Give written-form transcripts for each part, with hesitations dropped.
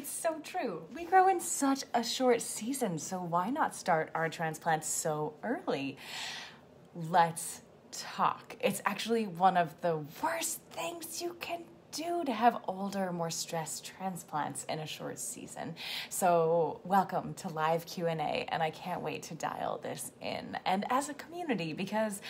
It's so true. We grow in such a short season, so why not start our transplants so early? Let's talk. It's actually one of the worst things you can do to have older, more stressed transplants in a short season. So welcome to live Q&A, and I can't wait to dial this in. And as a community, because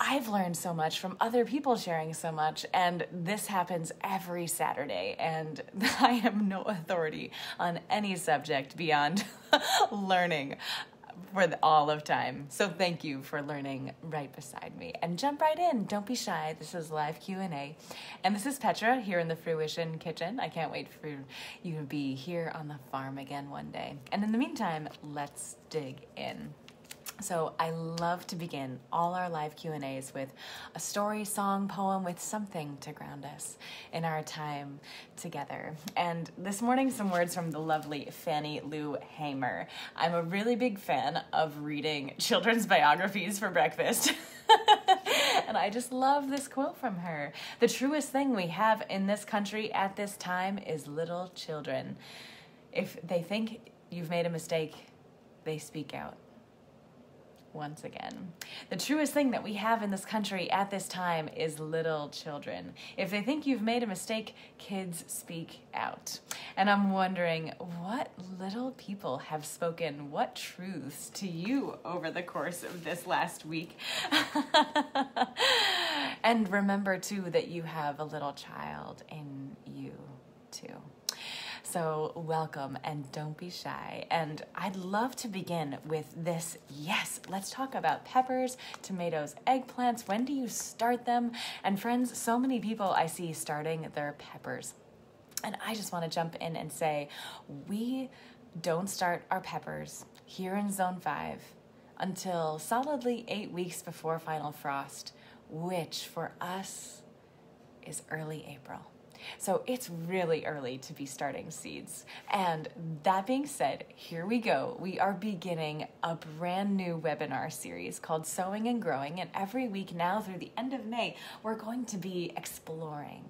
I've learned so much from other people sharing so much, and this happens every Saturday, and I am no authority on any subject beyond learning for all of time. So thank you for learning right beside me. And jump right in. Don't be shy. This is live Q&A. And this is Petra here in the Fruition Kitchen. I can't wait for you to be here on the farm again one day. And in the meantime, let's dig in. So I love to begin all our live Q&As with a story, song, poem, with something to ground us in our time together. And this morning, some words from the lovely Fannie Lou Hamer. I'm a really big fan of reading children's biographies for breakfast. And I just love this quote from her. The truest thing we have in this country at this time is little children. If they think you've made a mistake, they speak out. Once again, the truest thing that we have in this country at this time is little children. If they think you've made a mistake, kids speak out. And I'm wondering, what little people have spoken what truths to you over the course of this last week? And remember, too, that you have a little child in you, too. So welcome, and don't be shy. And I'd love to begin with this. Yes, let's talk about peppers, tomatoes, eggplants. When do you start them? And friends, so many people I see starting their peppers. And I just want to jump in and say, we don't start our peppers here in Zone 5 until solidly 8 weeks before final frost, which for us is early April. So it's really early to be starting seeds. And that being said, here we go. We are beginning a brand new webinar series called Sowing and Growing. And every week now through the end of May, we're going to be exploring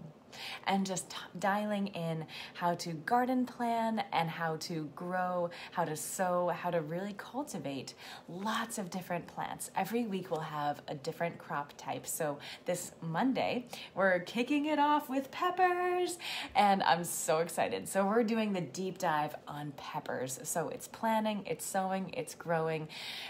and just dialing in how to garden plan and how to grow, how to sow, how to really cultivate lots of different plants. Every week we'll have a different crop type. So this Monday, we're kicking it off with peppers, and I'm so excited. So we're doing the deep dive on peppers. So it's planting, it's sowing, it's growing,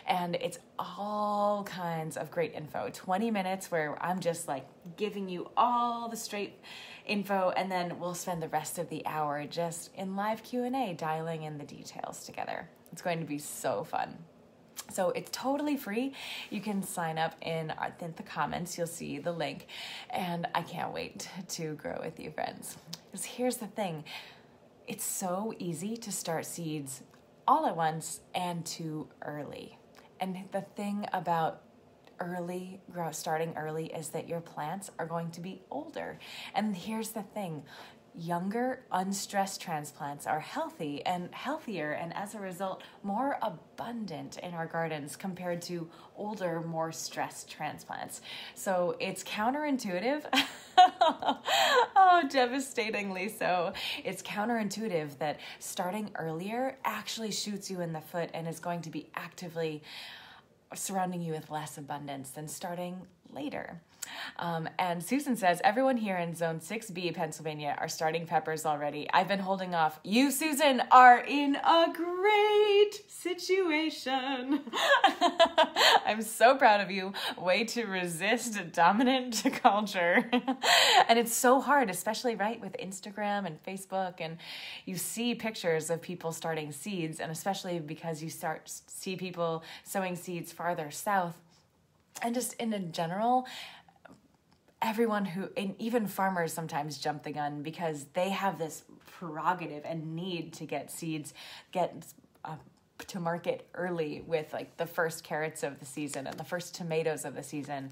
and it's all kinds of great info. 20 minutes where I'm just like giving you all the straight info, and then we'll spend the rest of the hour just in live Q&A dialing in the details together. It's going to be so fun. So it's totally free. You can sign up in the comments. You'll see the link, and I can't wait to grow with you, friends. Because here's the thing. It's so easy to start seeds all at once and too early. And the thing about starting early is that your plants are going to be older. And here's the thing. Younger, unstressed transplants are healthy and healthier, and as a result, more abundant in our gardens compared to older, more stressed transplants. So it's counterintuitive. Oh, devastatingly so. It's counterintuitive that starting earlier actually shoots you in the foot and is going to be actively surrounding you with less abundance than starting later. And Susan says, everyone here in Zone 6B, Pennsylvania, are starting peppers already. I've been holding off. You, Susan, are in a great situation. I'm so proud of you. Way to resist dominant culture. And it's so hard, especially right with Instagram and Facebook, and you see pictures of people starting seeds, and especially because you see people sowing seeds farther south. And just in a general, everyone and even farmers sometimes jump the gun because they have this prerogative and need to get seeds, to market early with like the first carrots of the season and the first tomatoes of the season.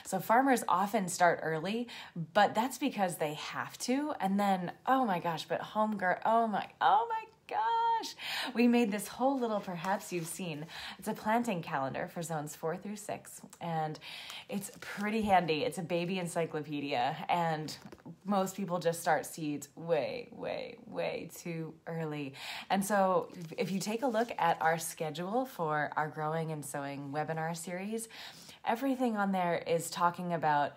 So farmers often start early, but that's because they have to. And then, oh my gosh, but oh my gosh. We made this whole little, perhaps you've seen, it's a planting calendar for zones 4 through 6. And it's pretty handy. It's a baby encyclopedia. And most people just start seeds way, way, way too early. And so if you take a look at our schedule for our Growing and Sowing webinar series, everything on there is talking about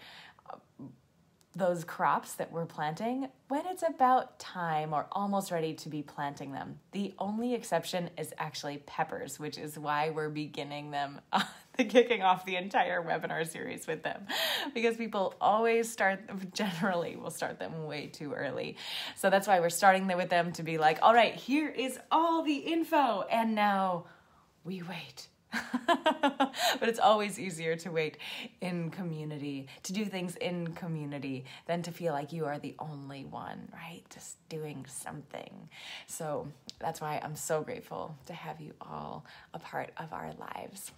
those crops that we're planting when it's about time or almost ready to be planting them. The only exception is actually peppers, which is why we're beginning them, kicking off the entire webinar series with them, because people always generally will start them way too early. So that's why we're starting with them to be like, all right, here is all the info, and now we wait. But it's always easier to wait in community, to do things in community, than to feel like you are the only one, right? Just doing something. So that's why I'm so grateful to have you all a part of our lives.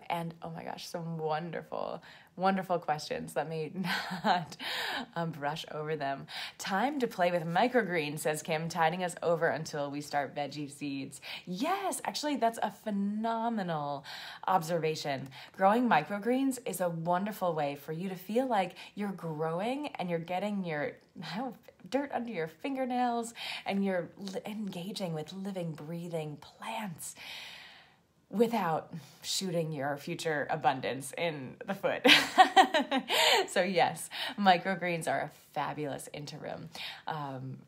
And oh my gosh, some wonderful, wonderful questions. Let me not brush over them. Time to play with microgreens, says Kim, tiding us over until we start veggie seeds. Yes, actually, that's a phenomenal observation. Growing microgreens is a wonderful way for you to feel like you're growing and you're getting your dirt under your fingernails and you're engaging with living, breathing plants without shooting your future abundance in the foot. So yes, microgreens are a fabulous interim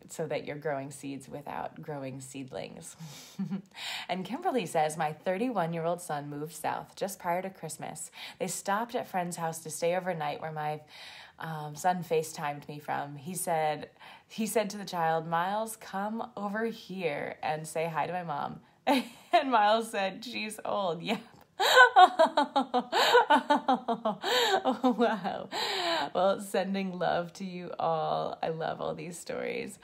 so that you're growing seeds without growing seedlings. And Kimberly says, my 31-year-old son moved south just prior to Christmas. They stopped at friend's house to stay overnight where my son FaceTimed me from. He said to the child, Miles, come over here and say hi to my mom. And Miles said, she's old. Yep. Oh, wow. Well, sending love to you all. I love all these stories.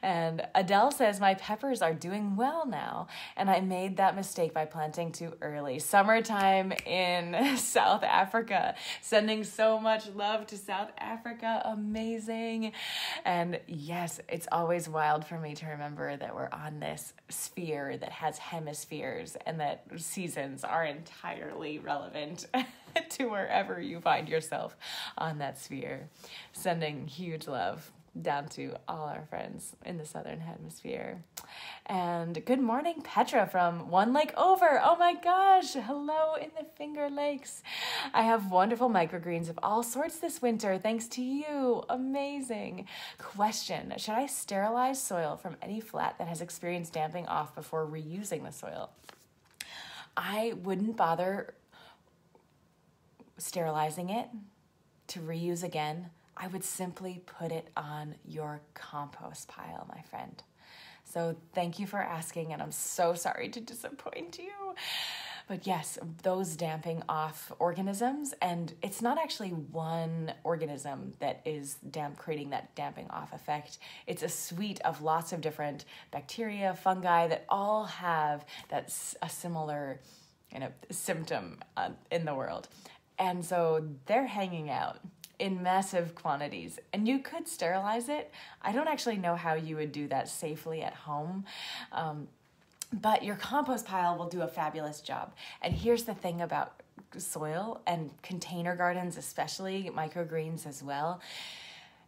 And Adele says, my peppers are doing well now, and I made that mistake by planting too early. Summertime in South Africa. Sending so much love to South Africa. Amazing. And yes, it's always wild for me to remember that we're on this sphere that has hemispheres and that seasons are entirely relevant to wherever you find yourself on that sphere. Sending huge love down to all our friends in the Southern Hemisphere. And good morning, Petra from One Lake Over. Oh my gosh, hello in the Finger Lakes. I have wonderful microgreens of all sorts this winter, thanks to you. Amazing. Question, should I sterilize soil from any flat that has experienced damping off before reusing the soil? I wouldn't bother sterilizing it to reuse again. I would simply put it on your compost pile, my friend. So thank you for asking, and I'm so sorry to disappoint you. But yes, those damping off organisms, and it's not actually one organism that is creating that damping off effect. It's a suite of lots of different bacteria, fungi that all have a similar symptom in the world. And so they're hanging out in massive quantities, and you could sterilize it. I don't actually know how you would do that safely at home, but your compost pile will do a fabulous job. And here's the thing about soil and container gardens, especially microgreens as well.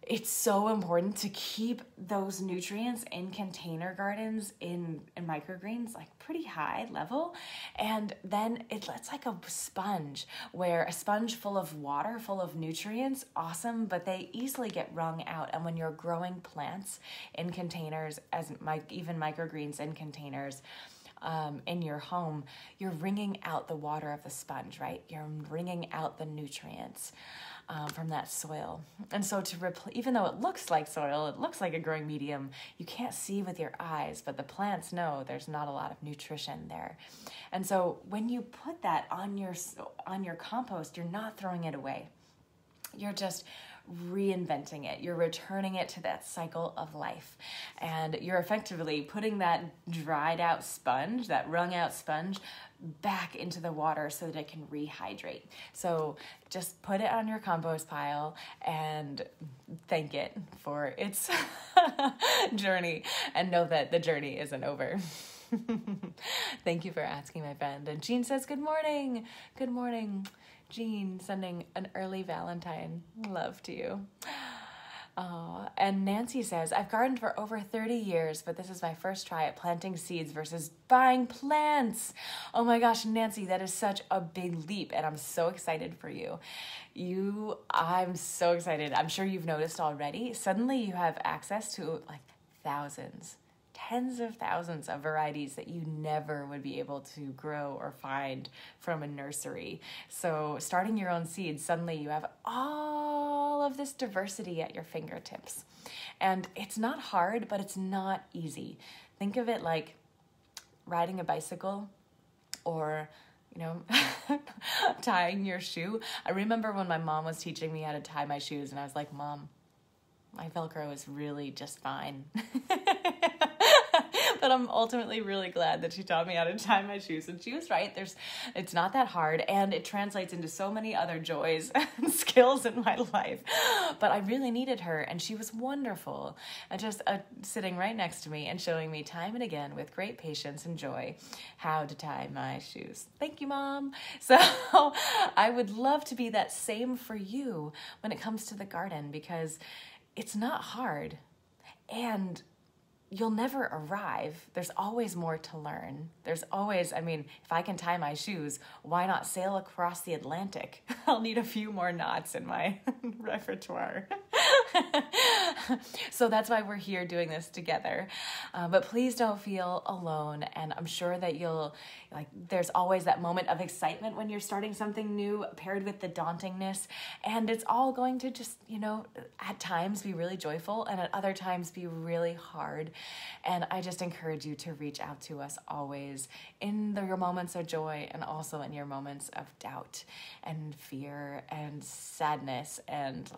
It's so important to keep those nutrients in container gardens, in microgreens, like pretty high level. And then it's like a sponge, where a sponge full of water, full of nutrients, awesome, but they easily get wrung out. And when you're growing plants in containers, even microgreens in containers, in your home, you're wringing out the water of the sponge, right? You're wringing out the nutrients from that soil. And so even though it looks like soil, it looks like a growing medium, you can't see with your eyes, but the plants know there's not a lot of nutrition there. And so when you put that on your compost, you're not throwing it away. You're just reinventing it. You're returning it to that cycle of life. And you're effectively putting that dried out sponge, that wrung out sponge, back into the water so that it can rehydrate. So just put it on your compost pile and thank it for its journey, and know that the journey isn't over. Thank you for asking, my friend. And Jean says, good morning. Good morning, Jean, sending an early Valentine love to you. Oh, and Nancy says, I've gardened for over 30 years, but this is my first try at planting seeds versus buying plants. Oh my gosh, Nancy, that is such a big leap, and I'm so excited for you. I'm so excited. I'm sure you've noticed already. Suddenly you have access to like thousands, tens of thousands of varieties that you never would be able to grow or find from a nursery. So starting your own seeds, suddenly you have all of this diversity at your fingertips. And it's not hard, but it's not easy. Think of it like riding a bicycle or, tying your shoe. I remember when my mom was teaching me how to tie my shoes, and I was like, Mom, my Velcro is really just fine. But I'm ultimately really glad that she taught me how to tie my shoes. And she was right. It's not that hard, and it translates into so many other joys and skills in my life. But I really needed her, and she was wonderful. And just sitting right next to me and showing me time and again with great patience and joy how to tie my shoes. Thank you, Mom. So I would love to be that same for you when it comes to the garden, because it's not hard, and you'll never arrive. There's always more to learn. There's always, if I can tie my shoes, why not sail across the Atlantic? I'll need a few more knots in my repertoire. So that's why we're here doing this together. But please don't feel alone. And I'm sure that there's always that moment of excitement when you're starting something new paired with the dauntingness. And it's all going to just, at times be really joyful and at other times be really hard. And I just encourage you to reach out to us always in your moments of joy and also in your moments of doubt and fear and sadness. And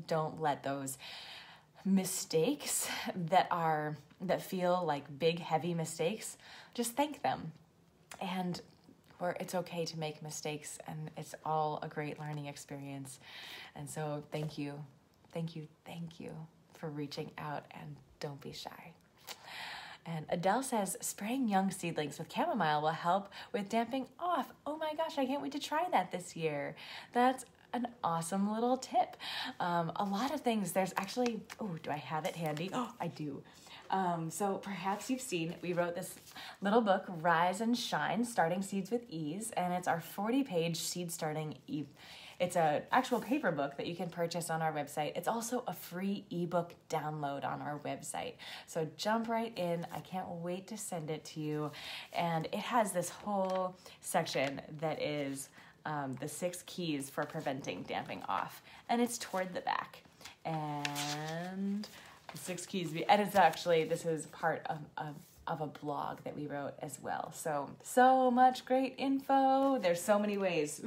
don't let those mistakes that feel like big, heavy mistakes, just thank them. And it's okay to make mistakes, and it's all a great learning experience. And so thank you for reaching out, and don't be shy. And Adele says, spraying young seedlings with chamomile will help with damping off. Oh my gosh, I can't wait to try that this year. That's an awesome little tip. A lot of things, there's actually, do I have it handy? Oh, I do. So perhaps you've seen, we wrote this little book, Rise and Shine, Starting Seeds with Ease, and it's our 40-page seed starting It's an actual paper book that you can purchase on our website. It's also a free ebook download on our website. So jump right in. I can't wait to send it to you. And it has this whole section that is the 6 keys for preventing damping off. And it's toward the back. And the 6 keys, and it's actually, this is part of a blog that we wrote as well. So much great info. There's so many ways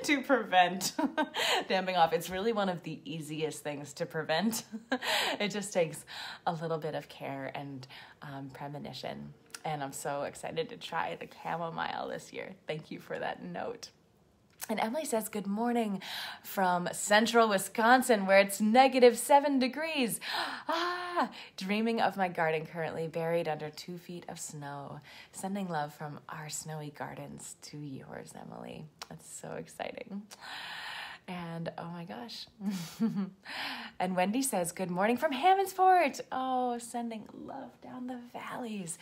to prevent damping off. It's really one of the easiest things to prevent. It just takes a little bit of care and premonition. And I'm so excited to try the chamomile this year. Thank you for that note. And Emily says, good morning from central Wisconsin, where it's -7 degrees. Dreaming of my garden currently buried under 2 feet of snow. Sending love from our snowy gardens to yours, Emily. That's so exciting. And oh my gosh. And Wendy says, good morning from Hammondsport. Oh, sending love down the valleys.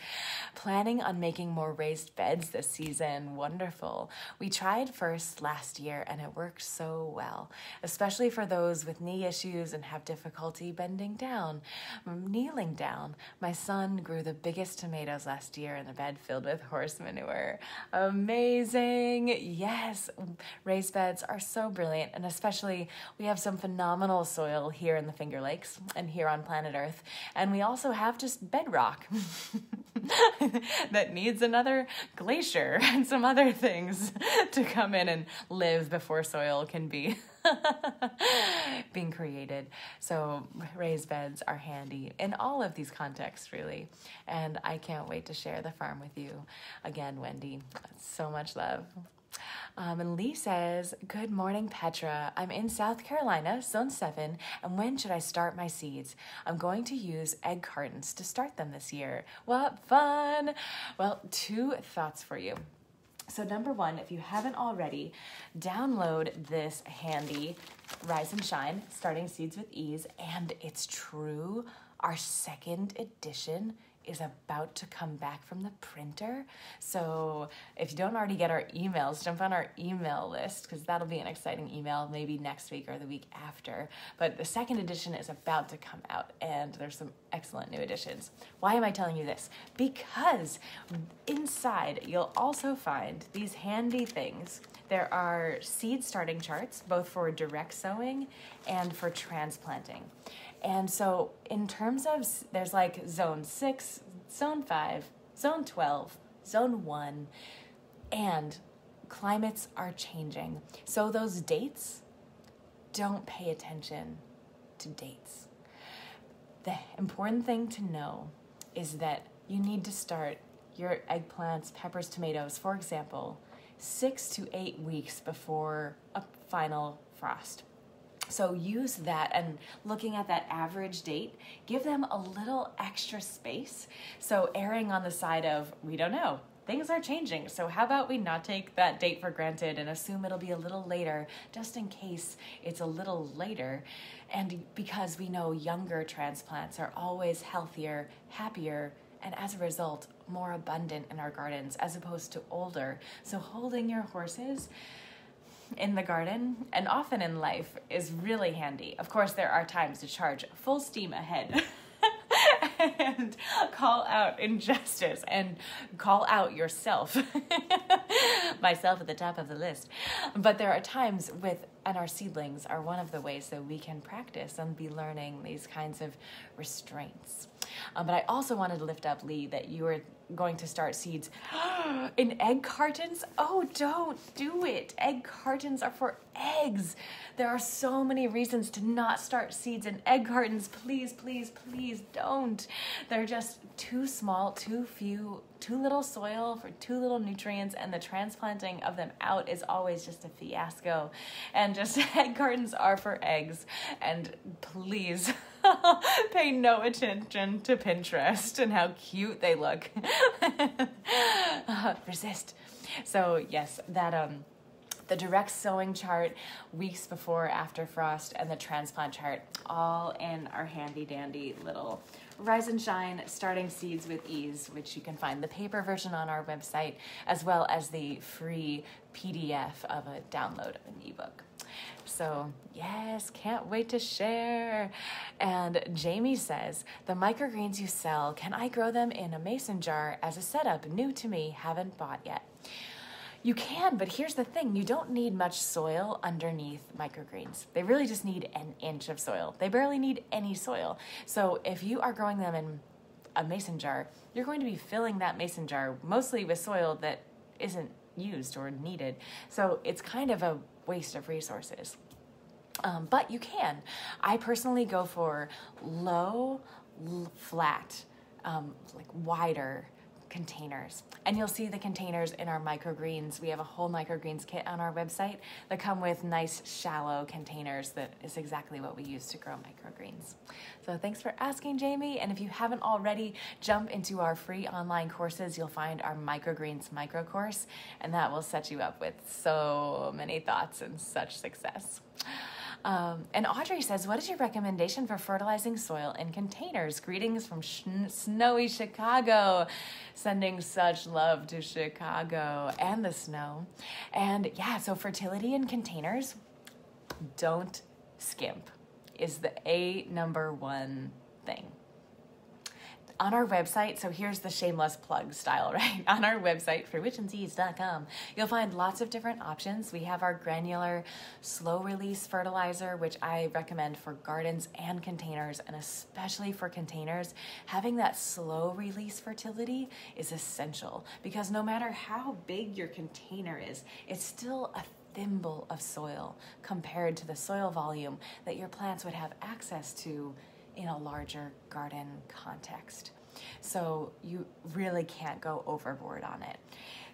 Planning on making more raised beds this season. Wonderful. We tried first last year and it worked so well, especially for those with knee issues and have difficulty bending down, kneeling down. My son grew the biggest tomatoes last year in a bed filled with horse manure. Amazing. Yes, raised beds are so brilliant. And especially, we have some phenomenal soil here in the Finger Lakes and here on planet Earth. And we also have just bedrock that needs another glacier and some other things to come in and live before soil can be being created. So raised beds are handy in all of these contexts, really. And I can't wait to share the farm with you again, Wendy. So much love. And Lee says, good morning, Petra. I'm in South Carolina, Zone 7, and when should I start my seeds? I'm going to use egg cartons to start them this year. What fun! Well, 2 thoughts for you. So number 1, if you haven't already, download this handy Rise and Shine, Starting Seeds with Ease, and it's true, our 2nd edition is about to come back from the printer. So if you don't already get our emails, jump on our email list, because that'll be an exciting email maybe next week or the week after. But the 2nd edition is about to come out, and there's some excellent new additions. Why am I telling you this? Because inside you'll also find these handy things. There are seed starting charts, both for direct sowing and for transplanting. And so in terms of, there's like zone 6, zone 5, zone 12, zone 1, and climates are changing. So those dates, don't pay attention to dates. The important thing to know is that you need to start your eggplants, peppers, tomatoes, for example, 6 to 8 weeks before a final frost. So use that, and looking at that average date, give them a little extra space. So erring on the side of, we don't know, things are changing. So how about we not take that date for granted and assume it'll be a little later, just in case it's a little later. And because we know younger transplants are always healthier, happier, and as a result, more abundant in our gardens as opposed to older. So holding your horses in the garden and often in life is really handy. Of course, there are times to charge full steam ahead and call out injustice and call out yourself. Myself at the top of the list. But there are times and our seedlings are one of the ways that we can practice and be learning these kinds of restraints. But I also wanted to lift up, Lee, that you were going to start seeds in egg cartons. Oh, don't do it. Egg cartons are for eggs. There are so many reasons to not start seeds in egg cartons. Please, please, please don't. They're just too small, too few, too little soil for too little nutrients, and the transplanting of them out is always just a fiasco. And just egg cartons are for eggs. And please pay no attention to Pinterest and how cute they look. Resist. So yes, that the direct sowing chart, weeks before, after frost, and the transplant chart, all in our handy dandy little Rise and Shine Starting Seeds with Ease, which you can find the paper version on our website, as well as the free PDF of a download of an ebook. So yes, can't wait to share. And Jamie says, the microgreens you sell, can I grow them in a mason jar as a setup? New to me, haven't bought yet. You can, but here's the thing. You don't need much soil underneath microgreens. They really just need an inch of soil. They barely need any soil. So if you are growing them in a mason jar, you're going to be filling that mason jar mostly with soil that isn't used or needed. So it's kind of a waste of resources. But you can. I personally go for low, flat, like wider containers. And you'll see the containers in our microgreens. We have a whole microgreens kit on our website that come with nice shallow containers that is exactly what we use to grow microgreens. So thanks for asking, Jamie. And if you haven't already, jump into our free online courses. You'll find our microgreens micro course, and that will set you up with so many thoughts and such success. And Audrey says, what is your recommendation for fertilizing soil in containers? Greetings from snowy Chicago. Sending such love to Chicago and the snow. And yeah, so fertility in containers, don't skimp, is the number one thing. On our website, so here's the shameless plug style, right? On our website, fruitwitchandseeds.com, you'll find lots of different options. We have our granular slow release fertilizer, which I recommend for gardens and containers, and especially for containers. Having that slow release fertility is essential because no matter how big your container is, it's still thimble of soil compared to the soil volume that your plants would have access to in a larger garden context. So you really can't go overboard on it.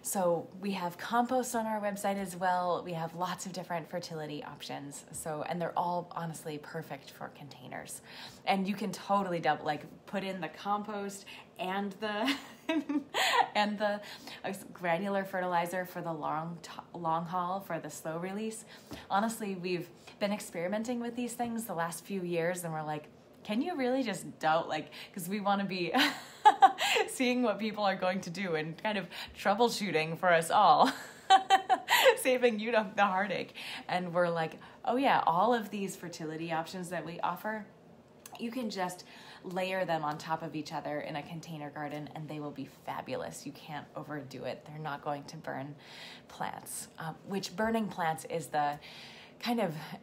So we have compost on our website as well. We have lots of different fertility options. And they're all honestly perfect for containers. And you can totally put in the compost and the and the granular fertilizer for the long haul, for the slow release. Honestly, we've been experimenting with these things the last few years, and we're like, can you really just don't because we want to be seeing what people are going to do and kind of troubleshooting for us all, saving you the heartache. And we're like, oh yeah, all of these fertility options that we offer, you can just layer them on top of each other in a container garden and they will be fabulous. You can't overdo it. They're not going to burn plants, which burning plants is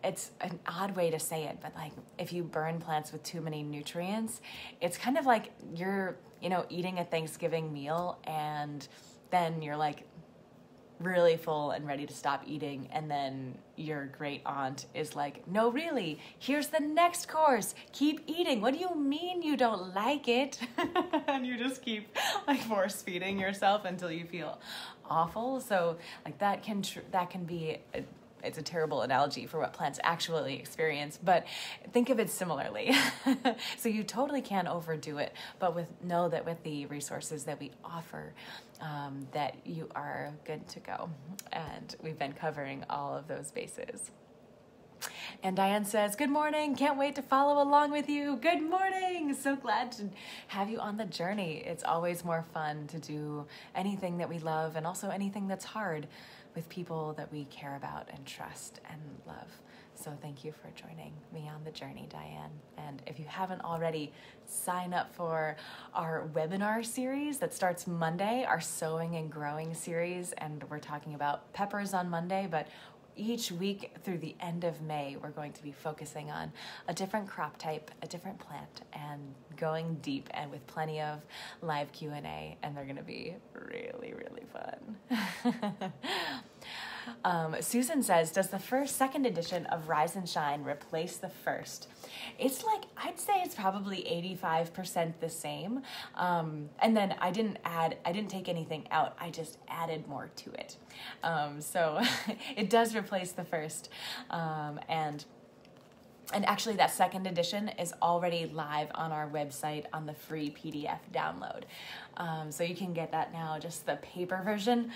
it's an odd way to say it, but if you burn plants with too many nutrients, it's kind of like you're, eating a Thanksgiving meal and then you're really full and ready to stop eating, and then your great aunt is like, no, really, here's the next course, keep eating. What do you mean you don't like it? And you just keep force feeding yourself until you feel awful. So that can be it's a terrible analogy for what plants actually experience, but think of it similarly. So you totally can't overdo it, but know that with the resources that we offer, that you are good to go. And we've been covering all of those bases. And Diane says, good morning. Can't wait to follow along with you. Good morning. So glad to have you on the journey. It's always more fun to do anything that we love and also anything that's hard with people that we care about and trust and love. So thank you for joining me on the journey, Diane. And if you haven't already, sign up for our webinar series that starts Monday, our Sowing and Growing series. And we're talking about peppers on Monday, but each week through the end of May, we're going to be focusing on a different crop type, a different plant, and going deep and with plenty of live Q&A, and they're going to be really, really fun. Susan says, does the second edition of Rise and Shine replace the first? It's I'd say it's probably 85% the same. And then I didn't take anything out. I just added more to it. So it does replace the first. And actually that second edition is already live on our website on the free PDF download. So you can get that now, just the paper version.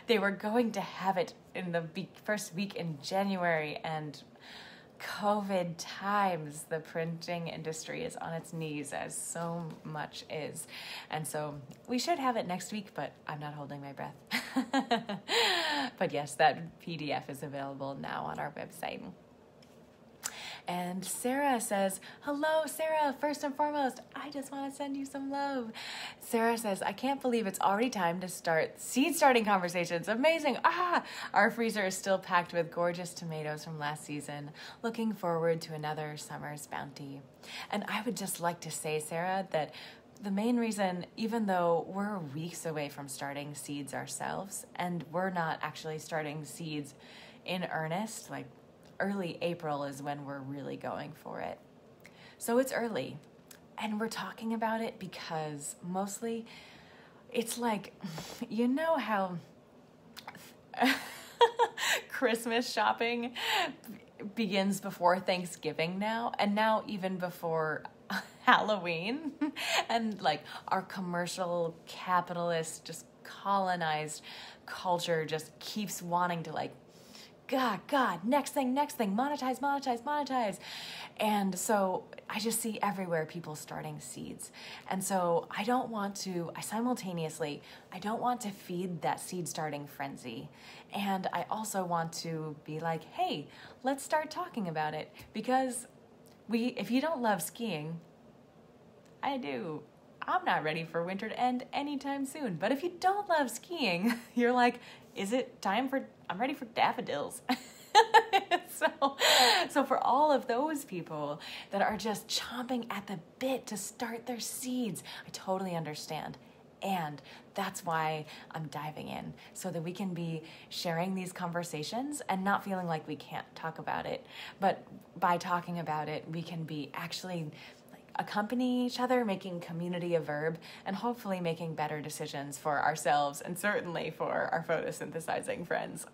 They were going to have it in the first week in January, and COVID times, the printing industry is on its knees, as so much is. And so we should have it next week, but I'm not holding my breath. But yes, that PDF is available now on our website. And Sarah says, hello, Sarah. First and foremost, I just want to send you some love. Sarah says, I can't believe it's already time to start seed starting conversations. Amazing. Our freezer is still packed with gorgeous tomatoes from last season. Looking forward to another summer's bounty. And I would just like to say, Sarah, that the main reason, even though we're weeks away from starting seeds ourselves, and we're not actually starting seeds in earnest, early April is when we're really going for it. So it's early, and we're talking about it because mostly it's how Christmas shopping begins before Thanksgiving now, and now even before Halloween, and our commercial capitalist, just colonized culture just keeps wanting to God, next thing, monetize. And so I just see everywhere people starting seeds. And so I don't want to feed that seed starting frenzy. And I also want to be hey, let's start talking about it. Because if you don't love skiing, I do. I'm not ready for winter to end anytime soon. But if you don't love skiing, you're is it time I'm ready for daffodils. So for all of those people that are just chomping at the bit to start their seeds, I totally understand. And that's why I'm diving in, so that we can be sharing these conversations and not feeling like we can't talk about it. But by talking about it, we can be actually accompany each other, making community a verb, and hopefully making better decisions for ourselves and certainly for our photosynthesizing friends.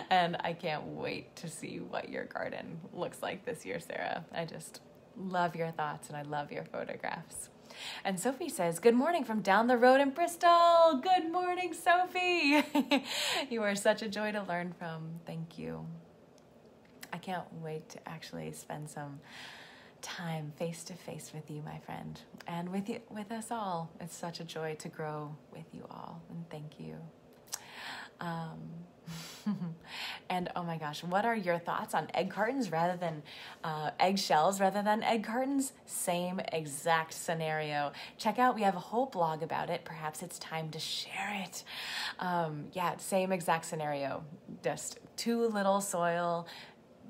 And I can't wait to see what your garden looks like this year, Sarah. I just love your thoughts and I love your photographs. And Sophie says, good morning from down the road in Bristol. Good morning, Sophie. You are such a joy to learn from. Thank you. I can't wait to actually spend some time face to face with you, my friend, and with us all. It's such a joy to grow with you all, and thank you. And oh my gosh, what are your thoughts on egg cartons rather than eggshells rather than egg cartons? Same exact scenario. Check out, we have a whole blog about it. Perhaps it's time to share it. Yeah, same exact scenario. Just too little soil.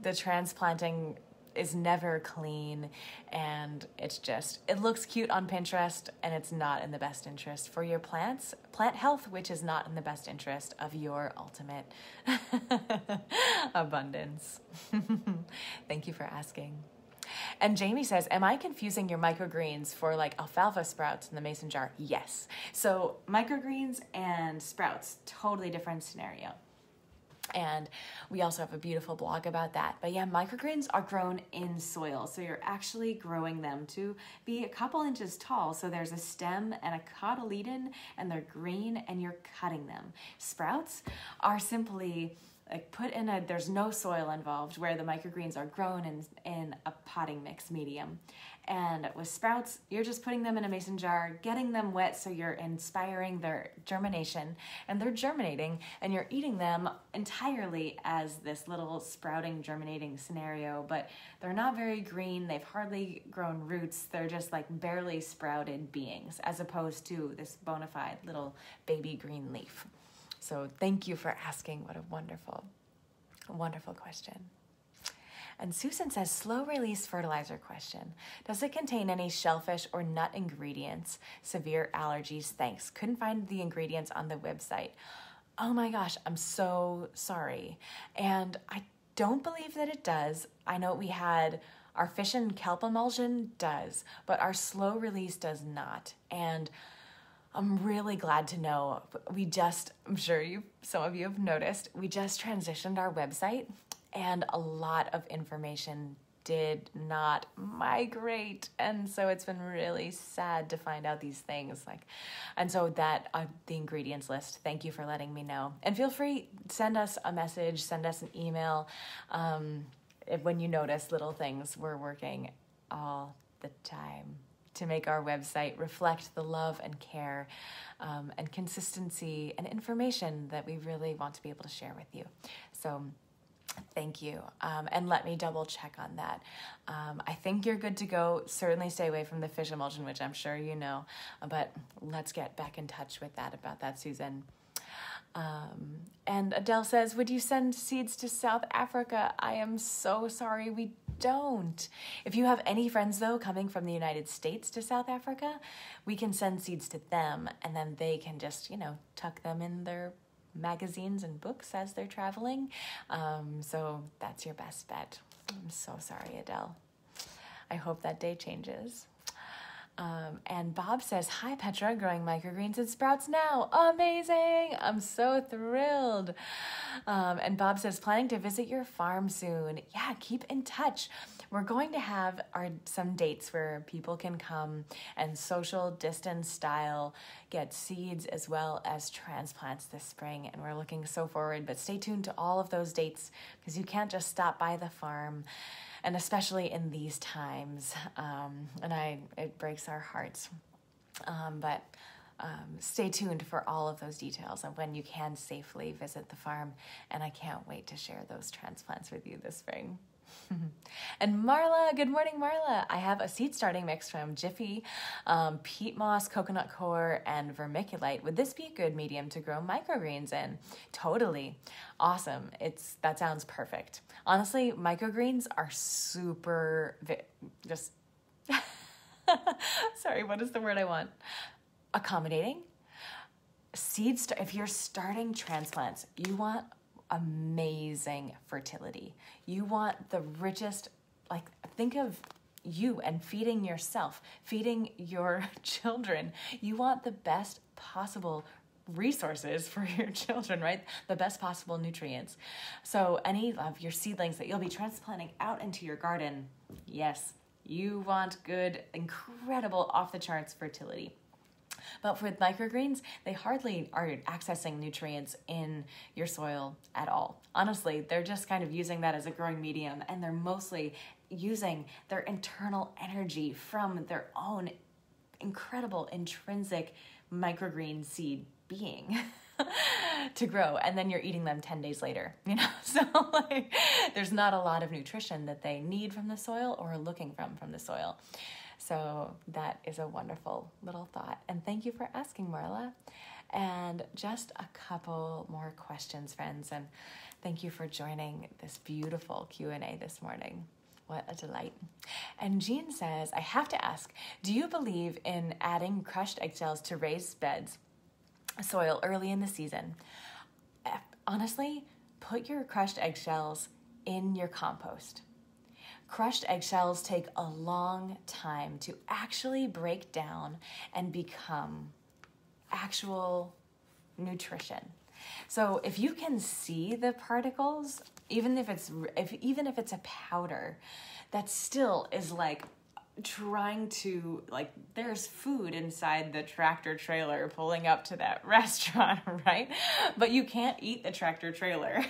The transplanting is never clean, and it looks cute on Pinterest, and it's not in the best interest for your plant health, which is not in the best interest of your ultimate abundance. Thank you for asking. And Jamie says, am I confusing your microgreens for like alfalfa sprouts in the mason jar? Yes. So microgreens and sprouts, totally different scenario. And we also have a beautiful blog about that. But yeah, microgreens are grown in soil. So you're actually growing them to be a couple inches tall. So there's a stem and a cotyledon, and they're green, and you're cutting them. Sprouts are simply like there's no soil involved, where the microgreens are grown in a potting mix medium. And with sprouts, you're just putting them in a mason jar, getting them wet, so you're inspiring their germination, and they're germinating, and you're eating them entirely as this little sprouting, germinating scenario. But they're not very green. They've hardly grown roots. They're just like barely sprouted beings, as opposed to this bona fide little baby green leaf. So thank you for asking. What a wonderful, wonderful question. And Susan says, slow release fertilizer question. Does it contain any shellfish or nut ingredients? Severe allergies, thanks. Couldn't find the ingredients on the website. Oh my gosh, I'm so sorry. And I don't believe that it does. I know we had our fish and kelp emulsion does, but our slow release does not. And I'm really glad to know. I'm sure some of you have noticed, we just transitioned our website, and a lot of information did not migrate. And so it's been really sad to find out these things. And so that the ingredients list, thank you for letting me know. And feel free, send us a message, send us an email. When you notice little things, we're working all the time to make our website reflect the love and care and consistency and information that we really want to be able to share with you. So thank you. And let me double check on that. I think you're good to go. Certainly stay away from the fish emulsion, which I'm sure you know, but let's get back in touch with that about that, Susan. And Adele says, would you send seeds to South Africa? I am so sorry, we don't. If you have any friends, though, coming from the United States to South Africa, we can send seeds to them, and then they can just, tuck them in their magazines and books as they're traveling. So that's your best bet. I'm so sorry, Adele. I hope that day changes. And Bob says, hi, Petra, growing microgreens and sprouts now. Amazing. I'm so thrilled. And Bob says, planning to visit your farm soon. Yeah, keep in touch. We're going to have some dates where people can come and social distance style get seeds as well as transplants this spring. And we're looking so forward, but stay tuned to all of those dates, because you can't just stop by the farm. And especially in these times, it breaks our hearts. But stay tuned for all of those details of when you can safely visit the farm. And I can't wait to share those transplants with you this spring. And Marla, good morning, Marla. I have a seed starting mix from Jiffy, peat moss, coconut coir, and vermiculite. Would this be a good medium to grow microgreens in? Totally. Awesome. That sounds perfect. Honestly, microgreens are super, sorry, what is the word I want? accommodating. Seeds, if you're starting transplants, you want amazing fertility. You want the richest, like, think of you and feeding yourself, feeding your children. You want the best possible resources for your children, right? The best possible nutrients. So any of your seedlings that you'll be transplanting out into your garden, yes, you want good, incredible, off the charts fertility. But with microgreens, they hardly are accessing nutrients in your soil at all. Honestly, they're just kind of using that as a growing medium, and they're mostly using their internal energy from their own incredible intrinsic microgreen seed being to grow, and then you're eating them 10 days later, so like there's not a lot of nutrition that they need from the soil or are looking from the soil. So that is a wonderful little thought, and thank you for asking, Marla. And just a couple more questions, friends, and thank you for joining this beautiful Q&A this morning. What a delight. And Jean says, I have to ask, do you believe in adding crushed eggshells to raised beds soil early in the season? Honestly, put your crushed eggshells in your compost. Crushed eggshells take a long time to actually break down and become actual nutrition. So if you can see the particles, even if it's a powder, that still is like trying to, like, there's food inside the tractor trailer pulling up to that restaurant, right? But you can't eat the tractor trailer.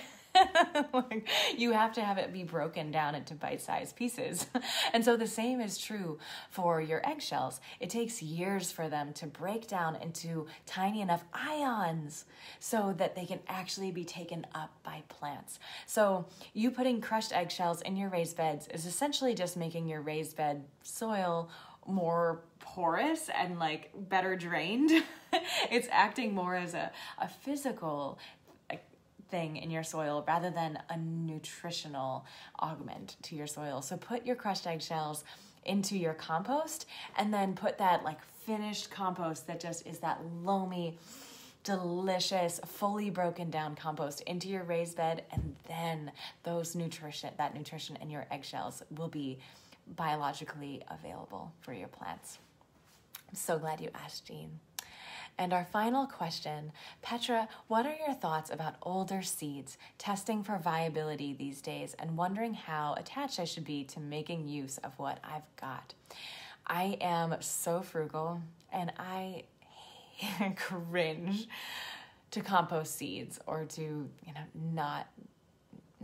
Like, you have to have it be broken down into bite-sized pieces. And so the same is true for your eggshells. It takes years for them to break down into tiny enough ions so that they can actually be taken up by plants. So you putting crushed eggshells in your raised beds is essentially just making your raised bed soil more porous and like better drained. It's acting more as a physical thing in your soil rather than a nutritional augment to your soil. So put your crushed eggshells into your compost, and then put that like finished compost that just is that loamy, delicious, fully broken down compost into your raised bed, and then that nutrition in your eggshells will be biologically available for your plants. I'm so glad you asked, Jean. And our final question, Petra, what are your thoughts about older seeds, testing for viability these days, and wondering how attached I should be to making use of what I've got? I am so frugal, and I cringe to compost seeds or to,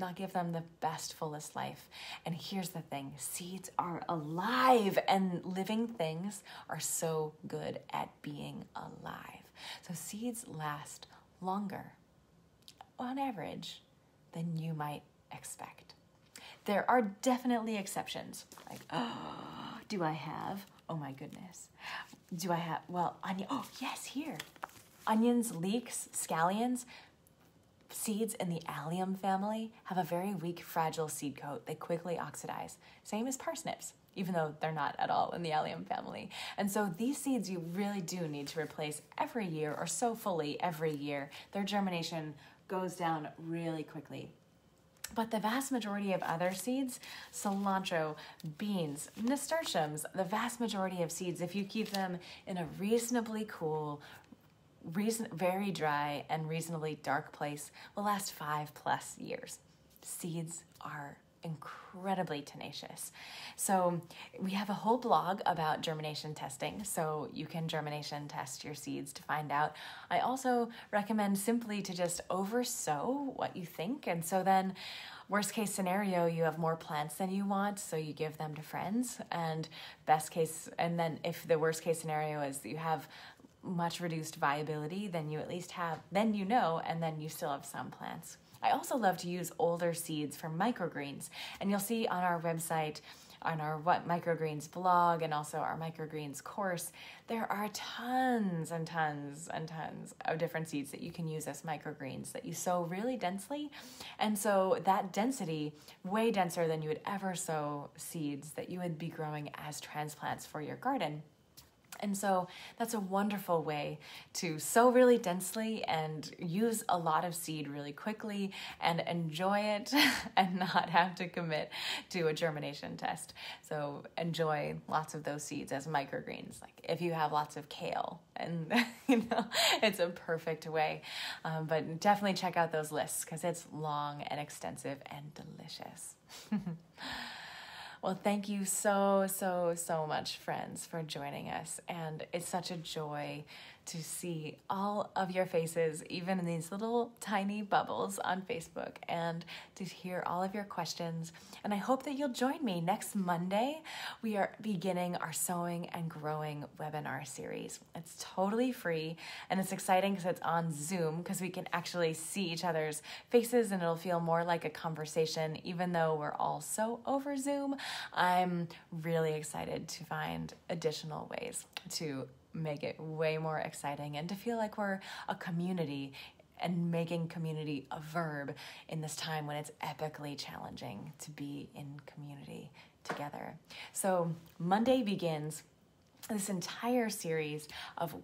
not give them the best, fullest life. And here's the thing, seeds are alive, and living things are so good at being alive. So seeds last longer, on average, than you might expect. There are definitely exceptions, like, do I have, oh my goodness, onion, yes, here. Onions, leeks, scallions, seeds in the allium family have a very weak, fragile seed coat. They quickly oxidize. Same as parsnips, even though they're not at all in the allium family. And so these seeds you really do need to replace every year, or so fully every year. Their germination goes down really quickly. But the vast majority of other seeds, cilantro, beans, nasturtiums, the vast majority of seeds, if you keep them in a reasonably cool, very dry and reasonably dark place, will last 5+ years. Seeds are incredibly tenacious. So we have a whole blog about germination testing, so you can germination test your seeds to find out. I also recommend simply to just oversow what you think, and so then worst case scenario, you have more plants than you want, so you give them to friends, and best case, and then if the worst case scenario is that you have much reduced viability, then you at least have, then and then you still have some plants. I also love to use older seeds for microgreens, and you'll see on our website, on our What Microgreens blog, and also our microgreens course, there are tons and tons and tons of different seeds that you can use as microgreens that you sow really densely. And so that density, way denser than you would ever sow seeds that you would be growing as transplants for your garden. And so that's a wonderful way to sow really densely and use a lot of seed really quickly and enjoy it and not have to commit to a germination test. So enjoy lots of those seeds as microgreens. Like if you have lots of kale, and it's a perfect way. But definitely check out those lists because it's long and extensive and delicious. Well, thank you so much, friends, for joining us. And it's such a joy to see all of your faces, even in these little tiny bubbles on Facebook, and to hear all of your questions. And I hope that you'll join me next Monday. We are beginning our Sewing and Growing webinar series. It's totally free, and it's exciting because it's on Zoom, because we can actually see each other's faces, and it'll feel more like a conversation, even though we're all so over Zoom. I'm really excited to find additional ways to make it way more exciting and to feel like we're a community, and making community a verb in this time when it's epically challenging to be in community together. So Monday begins this entire series of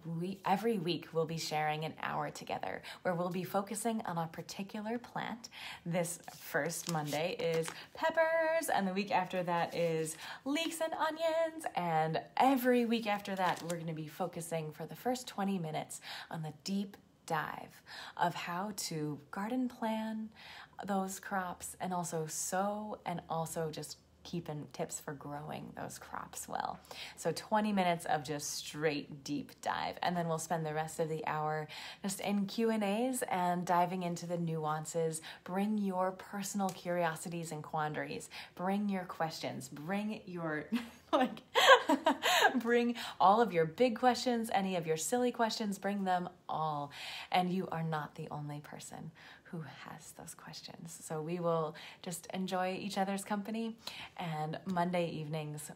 every week we'll be sharing an hour together where we'll be focusing on a particular plant. This first Monday is peppers, and the week after that is leeks and onions, and every week after that we're going to be focusing for the first 20 minutes on the deep dive of how to garden plan those crops, and also sow, and also just keeping tips for growing those crops well. So 20 minutes of just straight deep dive. And then we'll spend the rest of the hour just in Q&As and diving into the nuances. Bring your personal curiosities and quandaries. Bring your questions. Bring your, bring all of your big questions, any of your silly questions, bring them all. And you are not the only person who has those questions. So we will just enjoy each other's company. And Monday evenings,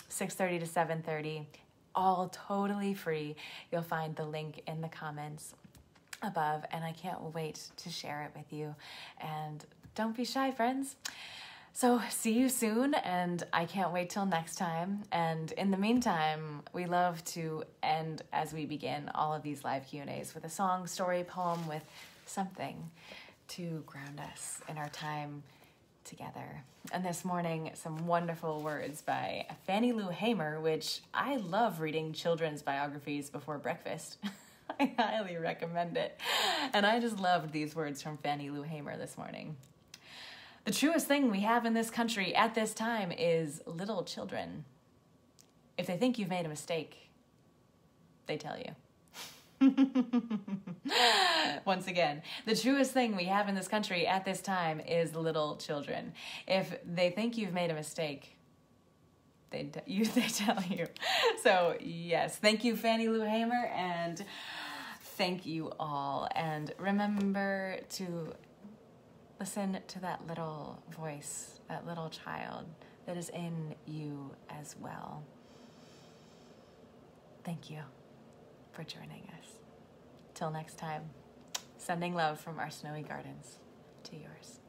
6:30 to 7:30, all totally free. You'll find the link in the comments above, and I can't wait to share it with you. And don't be shy, friends. So see you soon, and I can't wait till next time. And in the meantime, we love to end, as we begin all of these live Q&As, with a song, story, poem, with something to ground us in our time together. And this morning, some wonderful words by Fannie Lou Hamer, which I love reading children's biographies before breakfast. I highly recommend it. And I just loved these words from Fannie Lou Hamer this morning. The truest thing we have in this country at this time is little children. If they think you've made a mistake, they tell you. Once again, the truest thing we have in this country at this time is little children. If they think you've made a mistake, they tell you. So yes, thank you, Fannie Lou Hamer, and thank you all. And remember to listen to that little voice, that little child that is in you as well. Thank you for joining us. Till next time, sending love from our snowy gardens to yours.